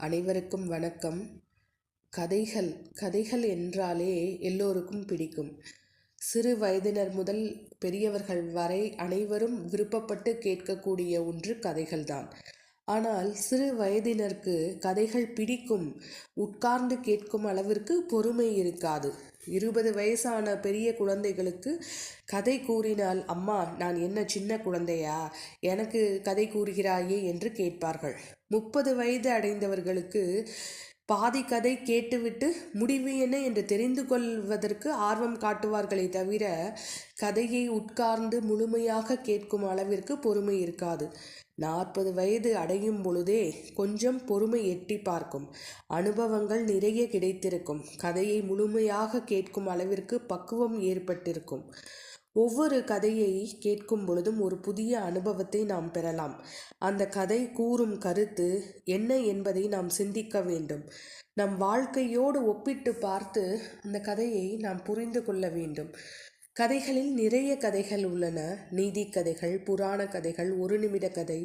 அனைவருக்கும் வணக்கம். கதைகள் என்றாலே எல்லோருக்கும் பிடிக்கும். சிறு வயதினர் முதல் பெரியவர்கள் வரை அனைவரும் விருப்பப்பட்டு கேட்கக்கூடிய ஒன்று கதைகள்தான். ஆனால் சிறு வயதினருக்கு கதைகள் பிடிக்கும், உட்கார்ந்து கேட்கும் அளவிற்கு பொறுமை இருக்காது. 20 வயசான பெரிய குழந்தைகளுக்கு கதை கூறினால், அம்மா நான் என்ன சின்ன குழந்தையா, எனக்கு கதை கூறுகிறாயே என்று கேட்பார்கள். 30 வயது அடைந்தவர்களுக்கு பாதி கதை கேட்டுவிட்டு முடிவு என்ன என்று தெரிந்து கொள்வதற்கு ஆர்வம் காட்டுவார்களே தவிர கதையை உட்கார்ந்து முழுமையாக கேட்கும் அளவிற்கு பொறுமை இருக்காது. 40 வயது அடையும் பொழுதே கொஞ்சம் பொறுமை எட்டி பார்க்கும். அனுபவங்கள் நிறைய கிடைத்திருக்கும். கதையை முழுமையாக கேட்கும் அளவிற்கு பக்குவம் ஏற்பட்டிருக்கும். ஒவ்வொரு கதையை கேட்கும் பொழுதும் ஒரு புதிய அனுபவத்தை நாம் பெறலாம். அந்த கதை கூறும் கருத்து என்ன என்பதை நாம் சிந்திக்க வேண்டும். நம் வாழ்க்கையோடு ஒப்பிட்டு பார்த்து அந்த கதையை நாம் புரிந்து கொள்ள வேண்டும். கதைகளில் நிறைய கதைகள் உள்ளன. நீதி கதைகள், புராண கதைகள், ஒரு நிமிட கதை,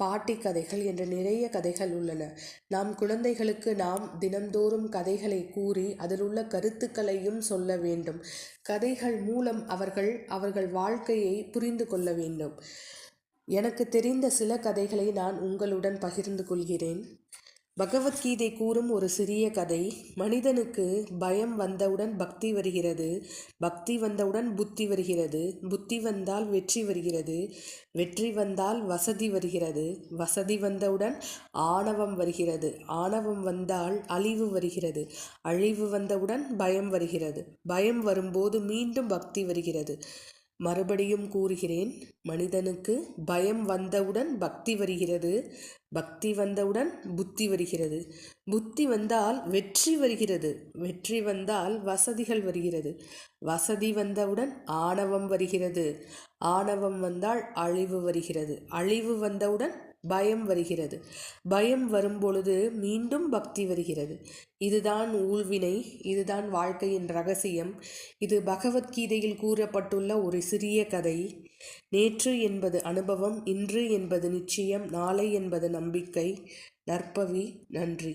பாட்டி கதைகள் என்று நிறைய கதைகள் உள்ளன. நாம் குழந்தைகளுக்கு நாம் தினந்தோறும் கதைகளை கூறி அதில் உள்ள கருத்துக்களையும் சொல்ல வேண்டும். கதைகள் மூலம் அவர்கள் வாழ்க்கையை புரிந்து கொள்ள வேண்டும். எனக்கு தெரிந்த சில கதைகளை நான் உங்களுடன் பகிர்ந்து கொள்கிறேன். பகவத்கீதை கூறும் ஒரு சிறிய கதை. மனிதனுக்கு பயம் வந்தவுடன் பக்தி வருகிறது, பக்தி வந்தவுடன் புத்தி வருகிறது, புத்தி வந்தால் வெற்றி வருகிறது, வெற்றி வந்தால் வசதி வருகிறது, வசதி வந்தவுடன் ஆணவம் வருகிறது, ஆணவம் வந்தால் அழிவு வருகிறது, அழிவு வந்தவுடன் பயம் வருகிறது, பயம் வரும்போது மீண்டும் பக்தி வருகிறது. மறுபடியும் கூறுகிறேன், மனிதனுக்கு பயம் வந்தவுடன் பக்தி வருகிறது, பக்தி வந்தவுடன் புத்தி வருகிறது, புத்தி வந்தால் வெற்றி வருகிறது, வெற்றி வந்தால் வசதிகள் வருகிறது, வசதி வந்தவுடன் ஆணவம் வருகிறது, ஆணவம் வந்தால் அழிவு வருகிறது, அழிவு வந்தவுடன் பயம் வருகிறது, பயம் வரும்பொழுது மீண்டும் பக்தி வருகிறது. இதுதான் ஊழ்வினை, இதுதான் வாழ்க்கையின் ரகசியம். இது பகவத்கீதையில் கூறப்பட்டுள்ள ஒரு சிறிய கதை. நேற்று என்பது அனுபவம், இன்று என்பது நிச்சயம், நாளை என்பது நம்பிக்கை. நற்பவி. நன்றி.